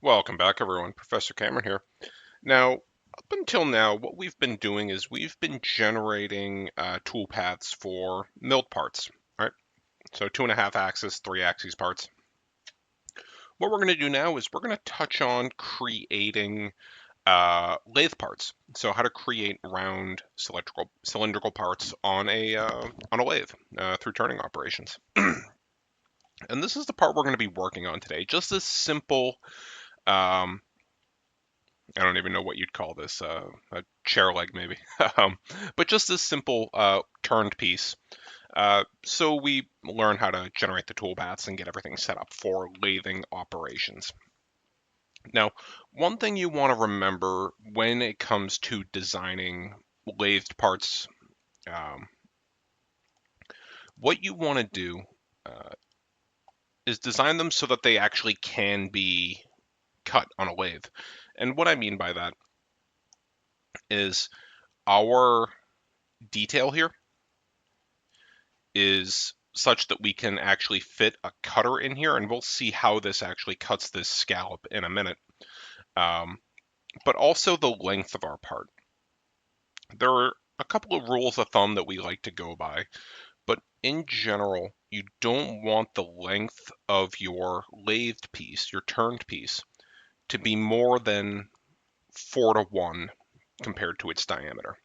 Welcome back, everyone. Professor Cameron here. Now, up until now, what we've been doing is we've been generating tool paths for milled parts, right? So 2.5 axis, 3 axis parts. What we're going to do now is we're going to touch on creating lathe parts. So how to create round cylindrical parts on a lathe through turning operations. And this is the part we're going to be working on today. Just this simple. I don't even know what you'd call this, a chair leg maybe, but just this simple turned piece. So we learn how to generate the tool paths and get everything set up for lathing operations. Now, one thing you want to remember when it comes to designing lathed parts, um, what you want to do uh, is design them so that they actually can be cut on a lathe. And what I mean by that is our detail here is such that we can actually fit a cutter in here, and we'll see how this actually cuts this scallop in a minute. But also the length of our part. There are a couple of rules of thumb that we like to go by, but in general, you don't want the length of your lathed piece, your turned piece, to be more than 4:1 compared to its diameter.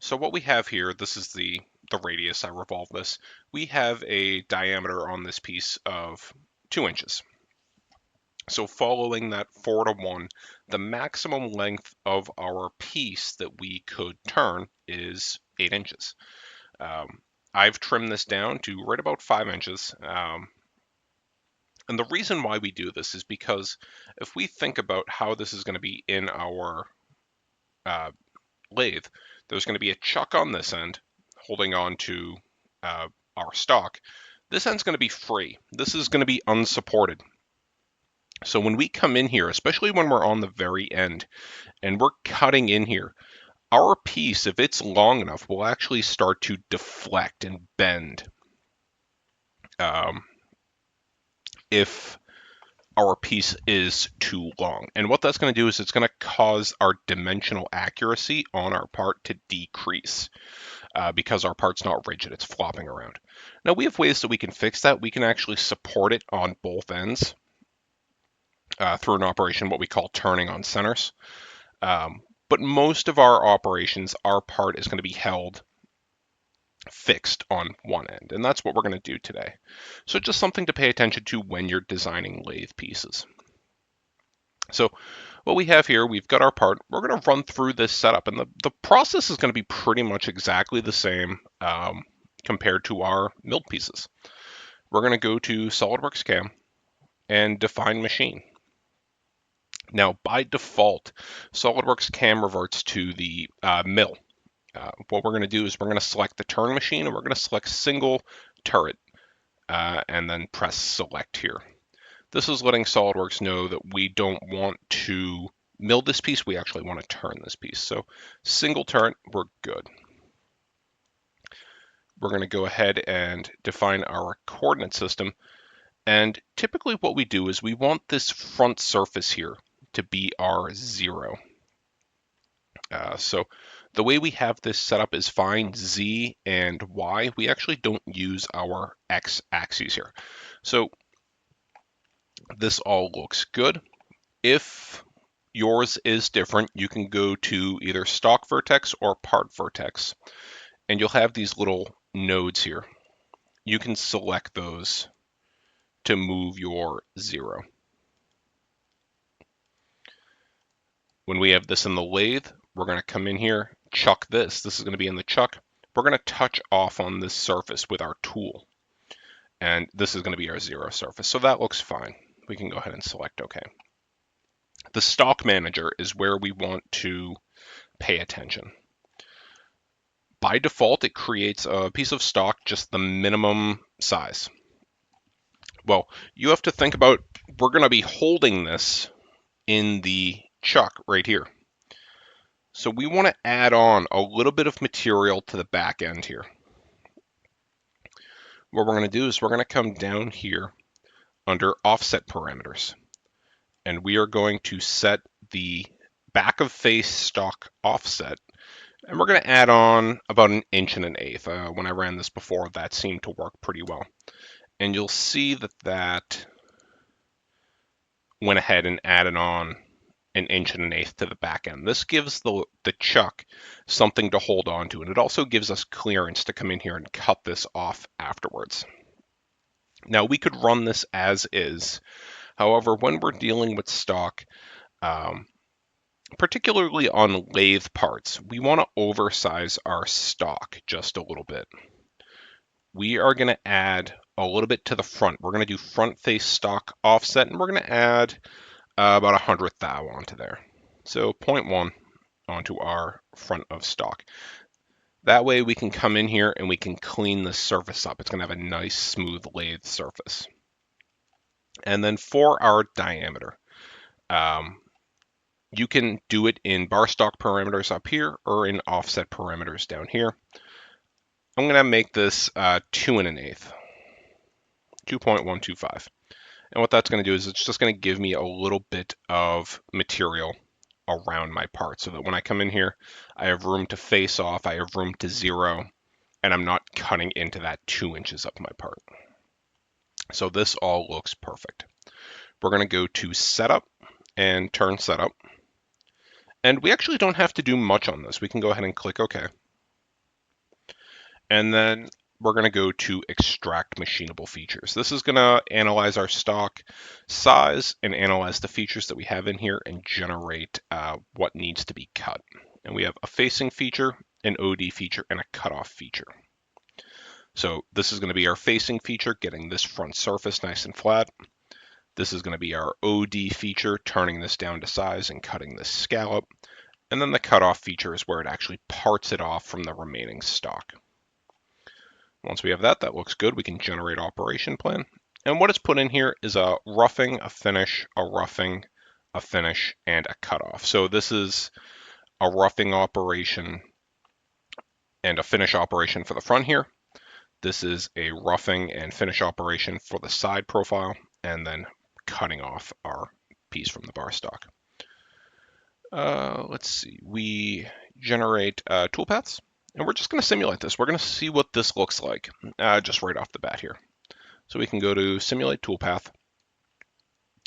So what we have here, this is the radius, I revolve this. We have a diameter on this piece of 2 inches. So following that 4:1, the maximum length of our piece that we could turn is 8 inches. I've trimmed this down to right about 5 inches. And the reason why we do this is because if we think about how this is going to be in our lathe, there's going to be a chuck on this end holding on to our stock. This end's going to be free. This is going to be unsupported. So when we come in here, especially when we're on the very end and we're cutting in here, our piece, if it's long enough, will actually start to deflect and bend. If our piece is too long. And what that's going to do is it's going to cause our dimensional accuracy on our part to decrease because our part's not rigid, it's flopping around. Now we have ways that we can fix that. We can actually support it on both ends through an operation, what we call turning on centers. But most of our operations, our part is going to be held fixed on one end, and that's what we're going to do today. So just something to pay attention to when you're designing lathe pieces. So what we have here, we've got our part. We're going to run through this setup, and the process is going to be pretty much exactly the same compared to our milled pieces. We're going to go to Solidworks CAM and define machine. Now, by default, SolidWorks CAM reverts to the mill. What we're going to do is we're going to select the turn machine, and we're going to select single turret, and then press select here. This is letting SolidWorks know that we don't want to mill this piece, we actually want to turn this piece. So single turret, we're good. We're going to go ahead and define our coordinate system. And typically what we do is we want this front surface here to be our 0. So the way we have this set up is fine. Z and Y, we actually don't use our X axes here. So this all looks good. If yours is different, you can go to either stock vertex or part vertex, and you'll have these little nodes here. You can select those to move your 0. When we have this in the lathe, we're going to come in here, chuck this. This is going to be in the chuck. We're going to touch off on this surface with our tool. And this is going to be our 0 surface. So that looks fine. We can go ahead and select OK. The stock manager is where we want to pay attention. By default, it creates a piece of stock just the minimum size. Well, you have to think about, we're going to be holding this in the chuck right here. So we want to add on a little bit of material to the back end here. What we're going to do is we're going to come down here under offset parameters. and we are going to set the back of face stock offset, and we're going to add on about 1 1/8 inches. When I ran this before, that seemed to work pretty well. And you'll see that that went ahead and added on 1 1/8 inches to the back end. This gives the chuck something to hold on to, and it also gives us clearance to come in here and cut this off afterwards. Now we could run this as is. However, when we're dealing with stock, particularly on lathe parts, we want to oversize our stock just a little bit. We are going to add a little bit to the front. We're going to do front face stock offset, and we're going to add about 100 thou onto there. So 0.1 onto our front of stock. That way we can come in here and we can clean the surface up. It's going to have a nice smooth lathe surface. And then for our diameter, you can do it in bar stock parameters up here or in offset parameters down here. I'm going to make this 2 1/8, 2.125. And what that's going to do is it's just going to give me a little bit of material around my part so that when I come in here, I have room to face off, I have room to zero, and I'm not cutting into that 2 inches of my part. So this all looks perfect. We're going to go to setup and turn setup. And we actually don't have to do much on this. We can go ahead and click OK. And then we're going to go to extract machinable features. This is going to analyze our stock size and analyze the features that we have in here and generate what needs to be cut. And we have a facing feature, an OD feature, and a cutoff feature. So this is going to be our facing feature, getting this front surface nice and flat. This is going to be our OD feature, turning this down to size and cutting this scallop. And then the cutoff feature is where it actually parts it off from the remaining stock. Once we have that, that looks good. We can generate operation plan. And what it's put in here is a roughing, a finish, a roughing, a finish, and a cutoff. So this is a roughing operation and a finish operation for the front here. This is a roughing and finish operation for the side profile, and then cutting off our piece from the bar stock. Let's see, we generate toolpaths, and we're just going to simulate this. We're going to see what this looks like just right off the bat here. So we can go to simulate toolpath,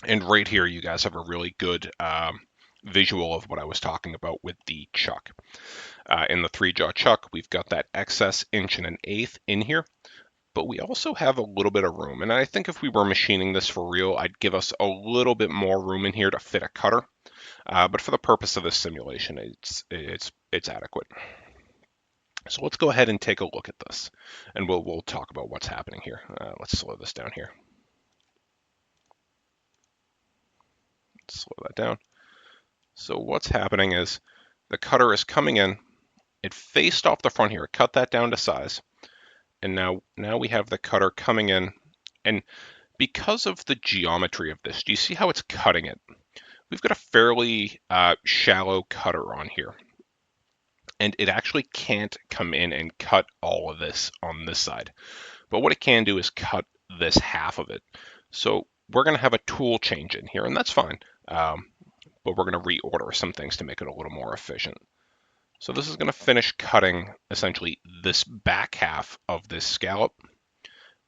and right here you guys have a really good visual of what I was talking about with the chuck. In the 3-jaw chuck, we've got that excess 1 1/8 in here, but we also have a little bit of room. And I think if we were machining this for real, I'd give us a little bit more room in here to fit a cutter. But for the purpose of this simulation, it's adequate. So let's go ahead and take a look at this, and we'll talk about what's happening here. Let's slow this down here. Let's slow that down. So what's happening is the cutter is coming in. It faced off the front here. Cut that down to size. And now we have the cutter coming in. And because of the geometry of this, do you see how it's cutting it? We've got a fairly shallow cutter on here. And it actually can't come in and cut all of this on this side. But what it can do is cut this half of it. So we're going to have a tool change in here, and that's fine. But we're going to reorder some things to make it a little more efficient. So this is going to finish cutting essentially this back half of this scallop.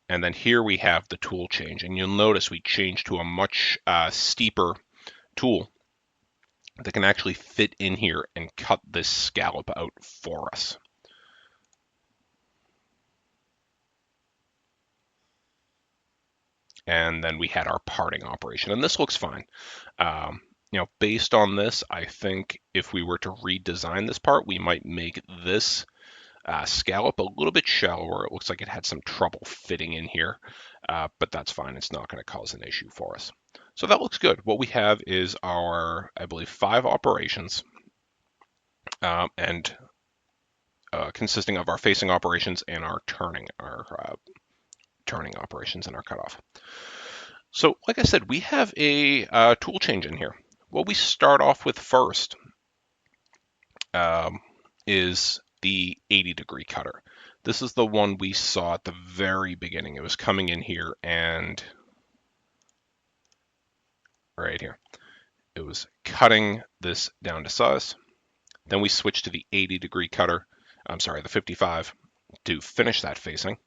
And then here we have the tool change. And you'll notice we changed to a much steeper tool that can actually fit in here and cut this scallop out for us. And then we had our parting operation, and this looks fine. Based on this, I think if we were to redesign this part, we might make this scallop a little bit shallower. It looks like it had some trouble fitting in here, but that's fine. It's not going to cause an issue for us. So that looks good. What we have is our, I believe, 5 operations, and consisting of our facing operations and our turning operations and our cutoff. So like I said, we have a tool change in here. What we start off with first is the 80-degree cutter. This is the one we saw at the very beginning. It was coming in here and right here. it was cutting this down to size. Then we switched to the 80-degree cutter, I'm sorry, the 55, to finish that facing.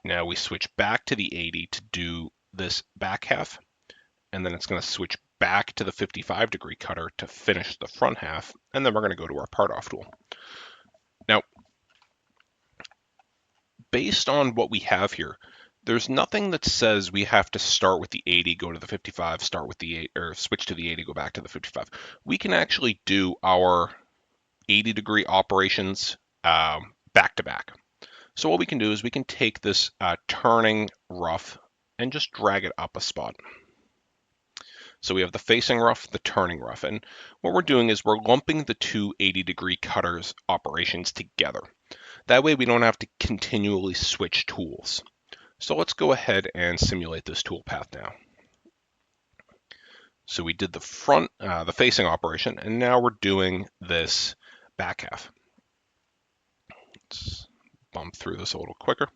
Now we switch back to the 80 to do this back half, and then it's going to switch back to the 55-degree cutter to finish the front half, and then we're going to go to our part off tool. Now, based on what we have here, there's nothing that says we have to start with the 80, go to the 55, start with the 8, or switch to the 80, go back to the 55. We can actually do our 80-degree operations back to back. So what we can do is we can take this turning rough and just drag it up a spot. So we have the facing rough, the turning rough, and what we're doing is we're lumping the two 80-degree cutters operations together. That way we don't have to continually switch tools. So let's go ahead and simulate this toolpath now. So we did the front, the facing operation, and now we're doing this back half. Let's bump through this a little quicker.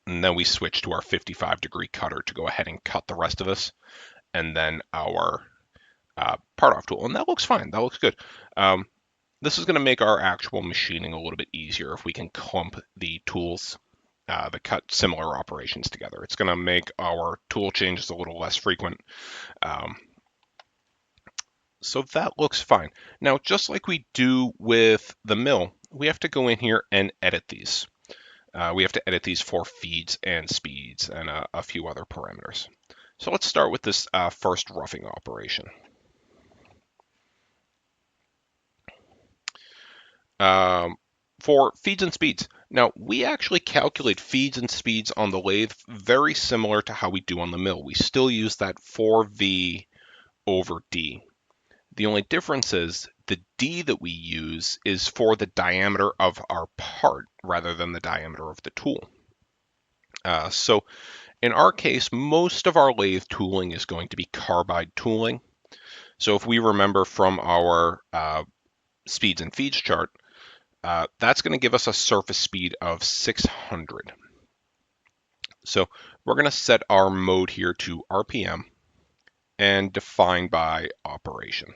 And then we switch to our 55-degree cutter to go ahead and cut the rest of this, and then our part off tool. And that looks fine, that looks good. This is going to make our actual machining a little bit easier if we can clump the tools that cut similar operations together. It's going to make our tool changes a little less frequent. So that looks fine. Now, just like we do with the mill, we have to go in here and edit these. We have to edit these for feeds and speeds and a few other parameters. So let's start with this first roughing operation. For feeds and speeds. Now, we actually calculate feeds and speeds on the lathe very similar to how we do on the mill. We still use that 4V over D. The only difference is the D that we use is for the diameter of our part rather than the diameter of the tool. So in our case, most of our lathe tooling is going to be carbide tooling. So if we remember from our speeds and feeds chart, that's going to give us a surface speed of 600. So we're going to set our mode here to RPM and define by operation.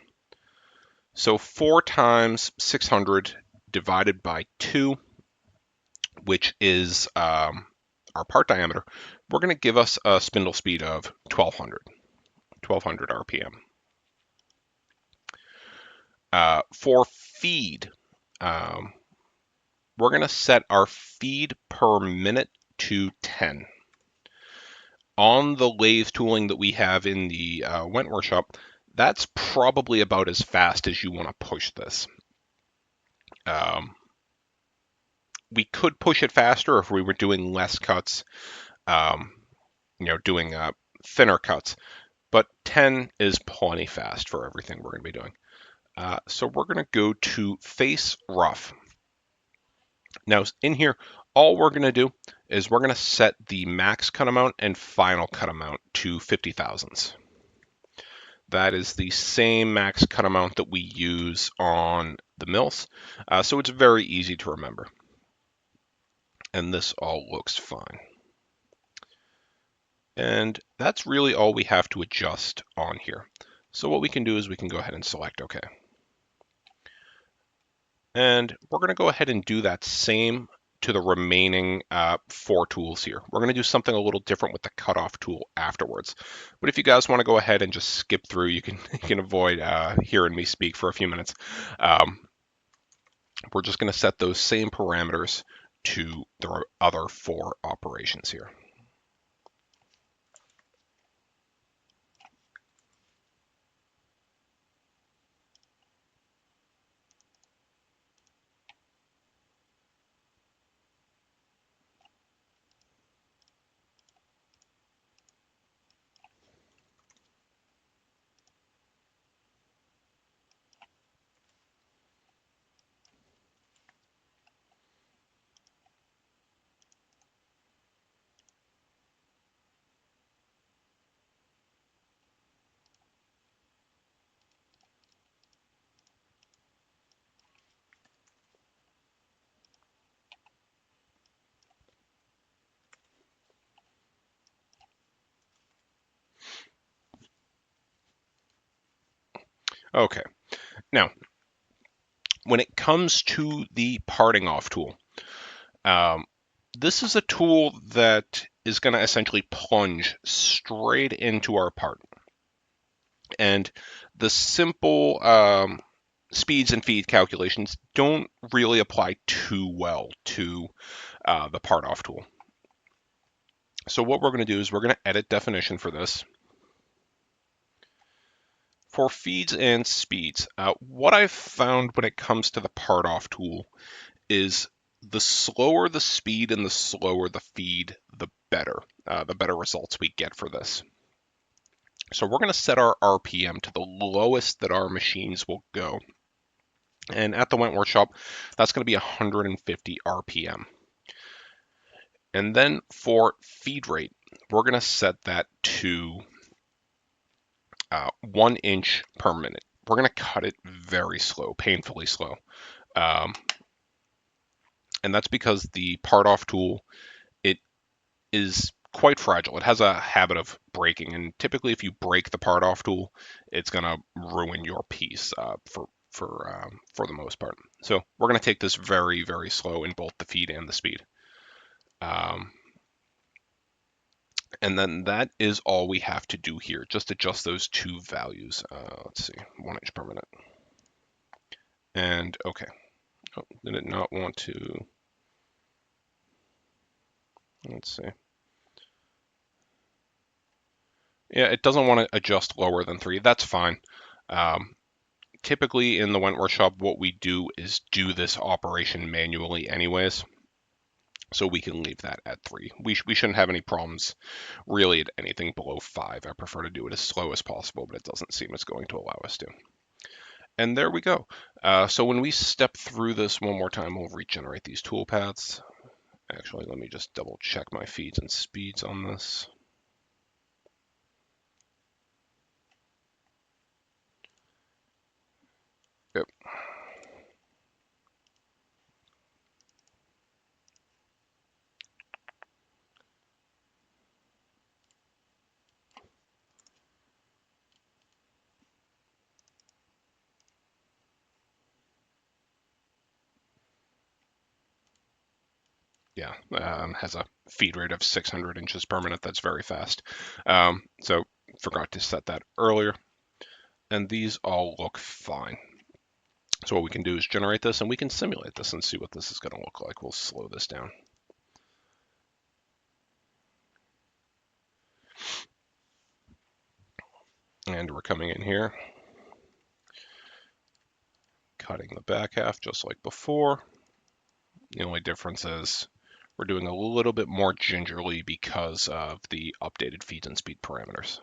So 4 times 600 divided by 2, which is our part diameter, we're going to give us a spindle speed of 1200 RPM. For feed, we're going to set our feed per minute to 10. On the lathe tooling that we have in the Wentworth shop, that's probably about as fast as you want to push this. We could push it faster if we were doing less cuts, doing thinner cuts, but 10 is plenty fast for everything we're going to be doing. So we're going to go to face rough. Now in here, all we're going to do is we're going to set the max cut amount and final cut amount to 50 thousandths. That is the same max cut amount that we use on the mills, so it's very easy to remember. And this all looks fine. And that's really all we have to adjust on here. So what we can do is we can go ahead and select OK. And we're going to go ahead and do that same to the remaining 4 tools here. We're going to do something a little different with the cutoff tool afterwards. But if you guys want to go ahead and just skip through, you can avoid hearing me speak for a few minutes. We're just going to set those same parameters to the other 4 operations here. Okay, now when it comes to the parting off tool, um, this is a tool that is going to essentially plunge straight into our part. And the simple speeds and feed calculations don't really apply too well to the part off tool. So what we're going to do is we're going to edit definition for this. For feeds and speeds, what I've found when it comes to the part off tool is the slower the speed and the slower the feed, the better results we get for this. So we're going to set our RPM to the lowest that our machines will go. And at the Wentworth shop, that's going to be 150 RPM. And then for feed rate, we're going to set that to 1 inch per minute. We're going to cut it very slow, painfully slow. And that's because the part off tool, it is quite fragile. It has a habit of breaking, and typically if you break the part off tool, it's going to ruin your piece for the most part. So we're going to take this very, very slow in both the feed and the speed. And then that is all we have to do here. Just adjust those two values. Let's see, 1 inch per minute. And okay. Oh, did it not want to? Let's see. Yeah, it doesn't want to adjust lower than 3. That's fine. Typically in the Wentworth shop, what we do is do this operation manually anyways. So we can leave that at 3. We shouldn't have any problems really at anything below 5. I prefer to do it as slow as possible, but it doesn't seem it's going to allow us to. And there we go. So when we step through this one more time, we'll regenerate these toolpaths. Actually, let me just double check my feeds and speeds on this. Yep. Yeah, has a feed rate of 600 inches per minute. That's very fast. So forgot to set that earlier. And these all look fine. So what we can do is generate this and we can simulate this and see what this is going to look like. We'll slow this down. And we're coming in here, cutting the back half just like before. The only difference is we're doing a little bit more gingerly because of the updated feeds and speed parameters.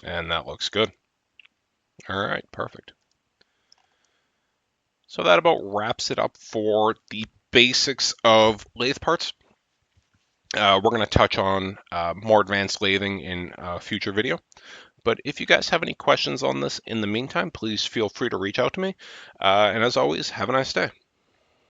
And that looks good. All right, perfect. So that about wraps it up for the basics of lathe parts. We're going to touch on more advanced lathing in a future video. But if you guys have any questions on this in the meantime, please feel free to reach out to me. And as always, have a nice day.